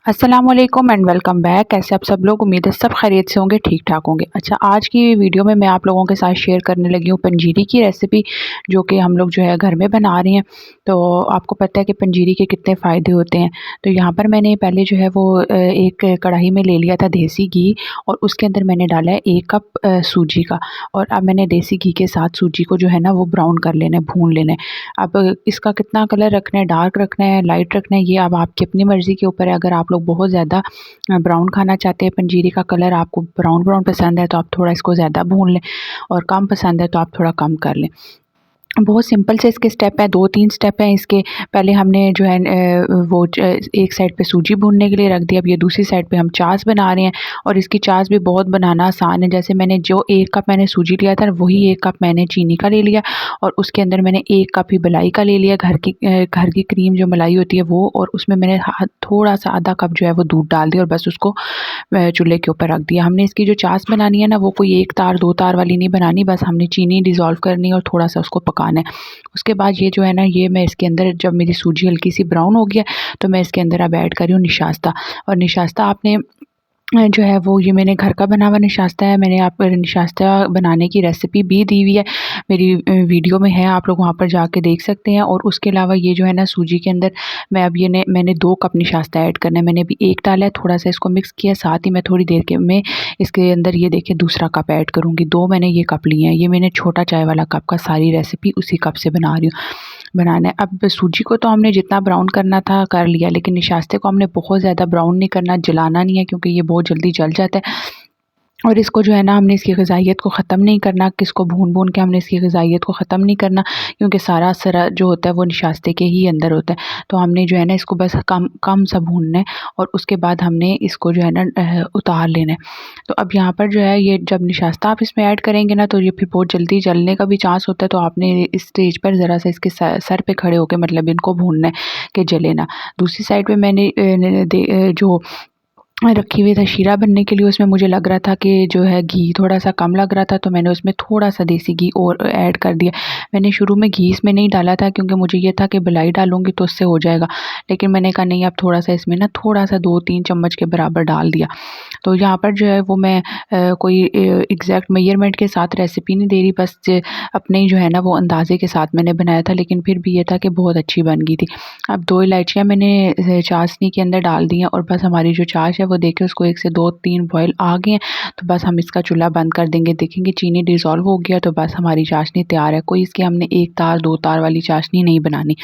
अस्सलाम वालेकुम and welcome back. कैसे आप सब लोग? उम्मीद है सब खैरियत से होंगे, ठीक ठाक होंगे। अच्छा, आज की वीडियो में मैं आप लोगों के साथ शेयर करने लगी हूँ पंजीरी की रेसिपी, जो कि हम लोग जो है घर में बना रहे हैं। तो आपको पता है कि पंजीरी के कितने फ़ायदे होते हैं। तो यहाँ पर मैंने पहले जो है वो एक कढ़ाई में ले लिया था देसी घी, और उसके अंदर मैंने डाला है 1 कप सूजी का। और अब मैंने देसी घी के साथ सूजी को जो है ना वो ब्राउन कर लेना है, भून लेना है। अब इसका कितना कलर रखना है, डार्क रखना है, लाइट रखना है, ये अब आपकी अपनी मर्ज़ी के ऊपर है। अगर आप लोग बहुत ज़्यादा ब्राउन खाना चाहते हैं, पंजीरी का कलर आपको ब्राउन ब्राउन पसंद है, तो आप थोड़ा इसको ज़्यादा भून लें, और कम पसंद है तो आप थोड़ा कम कर लें। बहुत सिंपल से इसके स्टेप हैं, 2-3 स्टेप हैं इसके। पहले हमने जो है वो एक साइड पे सूजी भूनने के लिए रख दिया। अब ये दूसरी साइड पे हम चाश बना रहे हैं, और इसकी चाश भी बहुत बनाना आसान है। जैसे मैंने जो 1 कप मैंने सूजी लिया था, वही 1 कप मैंने चीनी का ले लिया, और उसके अंदर मैंने 1 कप ही मलाई का ले लिया, घर की क्रीम जो मलाई होती है वो, और उसमें मैंने थोड़ा-सा आधा कप जो है वो दूध डाल दिया, और बस उसको चूल्हे के ऊपर रख दिया। हमने इसकी जो चाश बनानी है ना, वो कोई 1 तार 2 तार वाली नहीं बनानी, बस हमने चीनी डिज़ोल्व करनी है और थोड़ा-सा उसको पकाना है। उसके बाद ये जो है ना, ये मैं इसके अंदर, जब मेरी सूजी हल्की सी ब्राउन हो गया, तो मैं इसके अंदर अब ऐड कर रही हूँ निशास्ता। और निशास्ता आपने जो है वो, ये मैंने घर का बना हुआ निशास्ता है। मैंने आप निशास्ता बनाने की रेसिपी भी दी हुई है मेरी वीडियो में है, आप लोग वहाँ पर जाके देख सकते हैं। और उसके अलावा ये जो है ना, सूजी के अंदर मैं अब मैंने 2 कप निशास्ता ऐड करना है। मैंने अभी 1 डाला है, थोड़ा-सा इसको मिक्स किया, साथ ही मैं थोड़ी देर के में इसके अंदर ये देखिए दूसरा कप ऐड करूँगी। 2 मैंने ये कप लिए हैं, ये मैंने छोटा चाय वाला कप का, सारी रेसिपी उसी कप से बना रही हूँ। बनाना है। अब सूजी को तो हमने जितना ब्राउन करना था कर लिया, लेकिन निशास्ते को हमने बहुत ज़्यादा ब्राउन नहीं करना, जलाना नहीं है, क्योंकि ये बहुत जल्दी जल जाता है। और इसको जो है ना, हमने इसकी ग़िज़ाइयत को ख़त्म नहीं करना, कि इसको भून-भून के हमने इसकी ग़िज़ाइयत को ख़त्म नहीं करना, क्योंकि सारा असर जो होता है वो निशास्ते के ही अंदर होता है। तो हमने जो है ना, इसको बस कम कम सा भूनना है, और उसके बाद हमने इसको जो है ना उतार लेना है। तो अब यहाँ पर जो है, ये जब निशास्ता आप इसमें ऐड करेंगे ना, तो ये फिर बहुत जल्दी जलने का भी चांस होता है। तो आपने इस स्टेज पर ज़रा-सा इसके सर पे खड़े होके, मतलब इनको भूनना है कि जले ना। दूसरी साइड पे मैंने जो रखी हुई था शीरा बनने के लिए, उसमें मुझे लग रहा था कि जो है घी थोड़ा-सा कम लग रहा था, तो मैंने उसमें थोड़ा-सा देसी घी और ऐड कर दिया। मैंने शुरू में घी इसमें नहीं डाला था, क्योंकि मुझे ये था कि मलाई डालूँगी तो उससे हो जाएगा। लेकिन मैंने कहा नहीं, अब थोड़ा-सा इसमें ना, थोड़ा-सा 2-3 चम्मच के बराबर डाल दिया। तो यहाँ पर जो है वो मैं कोई एग्ज़ैक्ट मेज़रमेंट के साथ रेसिपी नहीं दे रही, बस अपने ही जो है ना वो अंदाज़े के साथ मैंने बनाया था, लेकिन फिर भी ये था कि बहुत अच्छी बन गई थी। अब 2 इलायचियाँ मैंने चाशनी के अंदर डाल दी हैं, और बस हमारी जो छाछ है वो देखिए, उसको 1 से 2-3 बॉयल आ गए हैं। तो बस हम इसका चूल्हा बंद कर देंगे। देखेंगे चीनी डिज़ोल्व हो गया, तो बस हमारी चाशनी तैयार है। कोई इसकी हमने 1 तार 2 तार वाली चाशनी नहीं बनानी।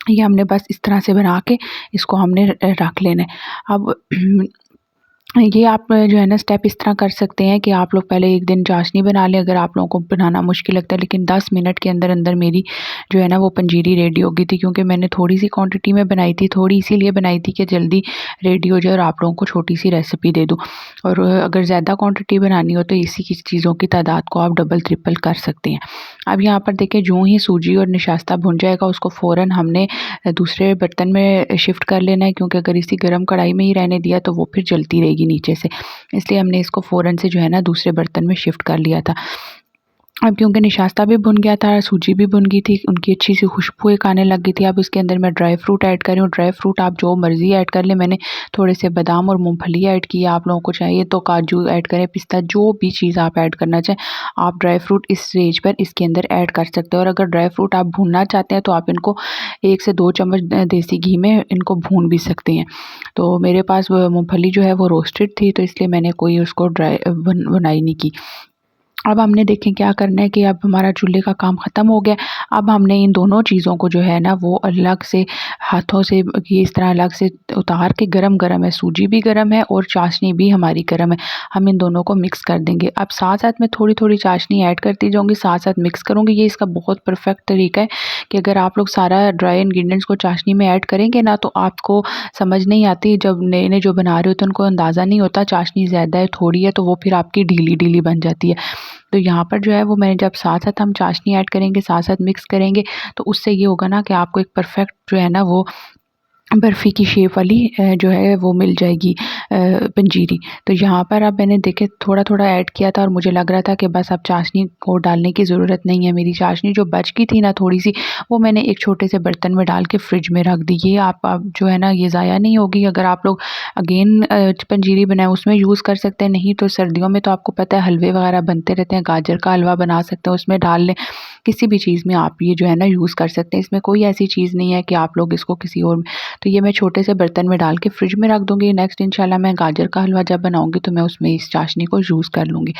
ये हमने बस इस तरह से बना के इसको हमने रख लेना है। अब ये आप जो है ना स्टेप इस तरह कर सकते हैं कि आप लोग पहले एक दिन चाशनी बना लें, अगर आप लोगों को बनाना मुश्किल लगता है। लेकिन 10 मिनट के अंदर अंदर मेरी जो है ना वो पंजीरी रेडी हो गई थी, क्योंकि मैंने थोड़ी सी क्वांटिटी में बनाई थी, थोड़ी इसीलिए बनाई थी कि जल्दी रेडी हो जाए और आप लोगों को छोटी सी रेसिपी दे दूँ। और अगर ज़्यादा क्वांटिटी बनानी हो तो इसी की चीज़ों की तादाद को आप डबल ट्रिपल कर सकते हैं। अब यहाँ पर देखिए, जो ही सूजी और निशास्ता भुन जाएगा, उसको फ़ौरन हमने दूसरे बर्तन में शिफ्ट कर लेना है, क्योंकि अगर इसी गर्म कढ़ाई में ही रहने दिया तो वो फिर जलती रहेगी नीचे से। इसलिए हमने इसको फ़ौरन से जो है ना दूसरे बर्तन में शिफ्ट कर लिया था। अब क्योंकि निशास्ता भी भुन गया था, सूजी भी भुन गई थी, उनकी अच्छी सी खुशबू एक आने लग गई थी। अब इसके अंदर मैं ड्राई फ्रूट ऐड कर रही हूँ। ड्राई फ्रूट आप जो मर्ज़ी ऐड कर लें। मैंने थोड़े से बादाम और मूँगफली ऐड की है, आप लोगों को चाहिए तो काजू ऐड करें, पिस्ता, जो भी चीज़ आप ऐड करना चाहें, आप ड्राई फ्रूट इस स्टेज पर इसके अंदर ऐड कर सकते हैं। और अगर ड्राई फ्रूट आप भूनना चाहते हैं, तो आप इनको 1 से 2 चम्मच देसी घी में इनको भून भी सकते हैं। तो मेरे पास वो मूँगफली जो है वो रोस्टेड थी, तो इसलिए मैंने कोई उसको भुनाई नहीं की। अब हमने देखें क्या करना है कि अब हमारा चूल्हे का काम ख़त्म हो गया। अब हमने इन दोनों चीज़ों को जो है ना वो अलग से हाथों से ये इस तरह अलग से उतार के, गरम-गरम है, सूजी भी गरम है और चाशनी भी हमारी गरम है, हम इन दोनों को मिक्स कर देंगे। अब साथ-साथ मैं थोड़ी-थोड़ी चाशनी ऐड करती जाऊँगी, साथ-साथ मिक्स करूँगी। ये इसका बहुत परफेक्ट तरीका है कि अगर आप लोग सारा ड्राई इंग्रीडिएंट्स को चाशनी में ऐड करेंगे ना, तो आपको समझ नहीं आती। जब नए-नए जो बना रहे होते हैं उनको अंदाज़ा नहीं होता चाशनी ज़्यादा है, थोड़ी है, तो वो फिर आपकी ढीली-ढीली बन जाती है। तो यहाँ पर जो है वो मैंने जब साथ-साथ हम चाशनी ऐड करेंगे, साथ-साथ मिक्स करेंगे, तो उससे ये होगा ना कि आपको एक परफेक्ट जो है ना वो बर्फ़ी की शेप वाली जो है वो मिल जाएगी पंजीरी। तो यहाँ पर अब मैंने देखे थोड़ा-थोड़ा ऐड किया था और मुझे लग रहा था कि बस अब चाशनी को डालने की ज़रूरत नहीं है। मेरी चाशनी जो बच गई थी ना थोड़ी-सी, वो मैंने एक छोटे से बर्तन में डाल के फ्रिज में रख दी। ये आप जो है ना ये ज़ाया नहीं होगी। अगर आप लोग अगेन पंजीरी बनाएँ उसमें यूज़ कर सकते हैं, नहीं तो सर्दियों में तो आपको पता है हलवे वगैरह बनते रहते हैं, गाजर का हलवा बना सकते हैं, उसमें डाल लें। किसी भी चीज़ में आप ये जो है ना यूज़ कर सकते हैं। इसमें कोई ऐसी चीज़ नहीं है कि आप लोग इसको किसी और, तो ये मैं छोटे से बर्तन में डाल के फ्रिज में रख दूँगी। नेक्स्ट इंशाल्लाह मैं गाजर का हलवा जब बनाऊँगी तो मैं उसमें इस चाशनी को यूज़ कर लूँगी।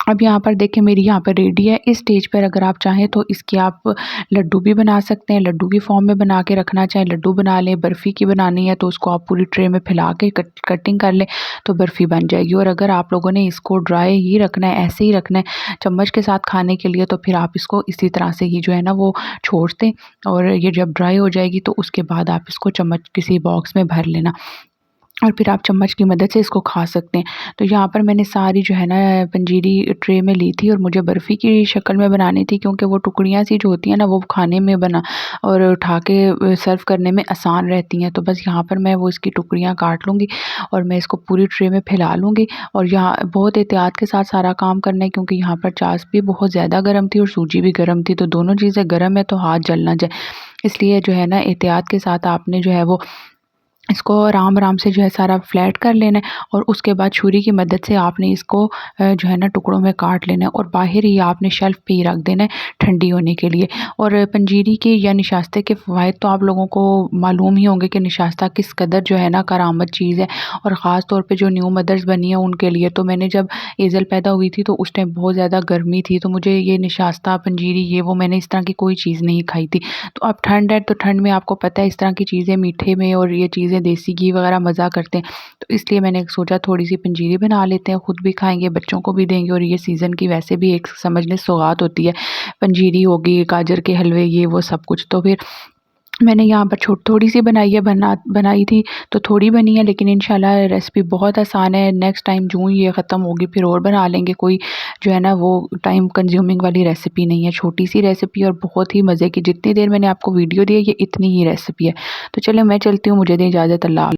अब यहाँ पर देखिए मेरी यहाँ पर रेडी है। इस स्टेज पर अगर आप चाहें तो इसके आप लड्डू भी बना सकते हैं, लड्डू की फॉर्म में बना के रखना चाहें लड्डू बना लें। बर्फ़ी की बनानी है तो उसको आप पूरी ट्रे में फैला के कटिंग कर लें तो बर्फ़ी बन जाएगी। और अगर आप लोगों ने इसको ड्राई ही रखना है, ऐसे ही रखना है चम्मच के साथ खाने के लिए, तो फिर आप इसको इसी तरह से ही जो है ना वो छोड़ दें और ये जब ड्राई हो जाएगी तो उसके बाद आप इसको चम्मच किसी बॉक्स में भर लेना और फिर आप चम्मच की मदद से इसको खा सकते हैं। तो यहाँ पर मैंने सारी जो है ना पंजीरी ट्रे में ली थी और मुझे बर्फ़ी की शक्ल में बनानी थी, क्योंकि वो टुकड़ियाँ सी जो होती हैं ना वो खाने में बना और उठा के सर्व करने में आसान रहती हैं। तो बस यहाँ पर मैं वो इसकी टुकड़ियाँ काट लूँगी और मैं इसको पूरी ट्रे में फैला लूँगी। और यहाँ बहुत एहतियात के साथ सारा काम करना है, क्योंकि यहाँ पर चाश भी बहुत ज़्यादा गर्म थी और सूजी भी गर्म थी, तो दोनों चीज़ें गर्म है तो हाथ जल ना जाए। इसलिए जो है ना एहतियात के साथ आपने जो है वो इसको आराम-आराम से जो है सारा फ्लैट कर लेना है और उसके बाद छुरी की मदद से आपने इसको जो है ना टुकड़ों में काट लेना है और बाहर ही आपने शेल्फ़ पे ही रख देना है ठंडी होने के लिए। और पंजीरी के या निशास्ते के फ़वाइद तो आप लोगों को मालूम ही होंगे कि निशास्ता किस कदर जो है ना करामत चीज़ है, और ख़ास तौर पे जो न्यू मदर्स बनी हैं उनके लिए। तो मैंने जब एज़ल पैदा हुई थी तो उस टाइम बहुत ज़्यादा गर्मी थी, तो मुझे ये निशास्ता, पंजीरी ये वो मैंने इस तरह की कोई चीज़ नहीं खाई थी। तो अब ठंड है तो ठंड में आपको पता है इस तरह की चीज़ें मीठे में और ये चीज़ें देसी घी वगैरह मज़ा करते हैं। तो इसलिए मैंने सोचा थोड़ी-सी पंजीरी बना लेते हैं, खुद भी खाएँगे, बच्चों को भी देंगे और ये सीज़न की वैसे भी एक समझ लें सौगात होती है। पंजीरी होगी, गाजर के हलवे, ये वो सब कुछ। तो फिर मैंने यहाँ पर थोड़ी-सी बनाई थी, तो थोड़ी बनी है, लेकिन इंशाल्लाह रेसिपी बहुत आसान है। नेक्स्ट टाइम यूँ ही ये ख़त्म होगी फिर और बना लेंगे। कोई जो है ना वो टाइम कंज्यूमिंग वाली रेसिपी नहीं है, छोटी-सी रेसिपी और बहुत ही मज़े की। जितनी देर मैंने आपको वीडियो दी है ये इतनी ही रेसिपी है। तो चलें मैं चलती हूँ, मुझे दें इजाज़त। अल्लाह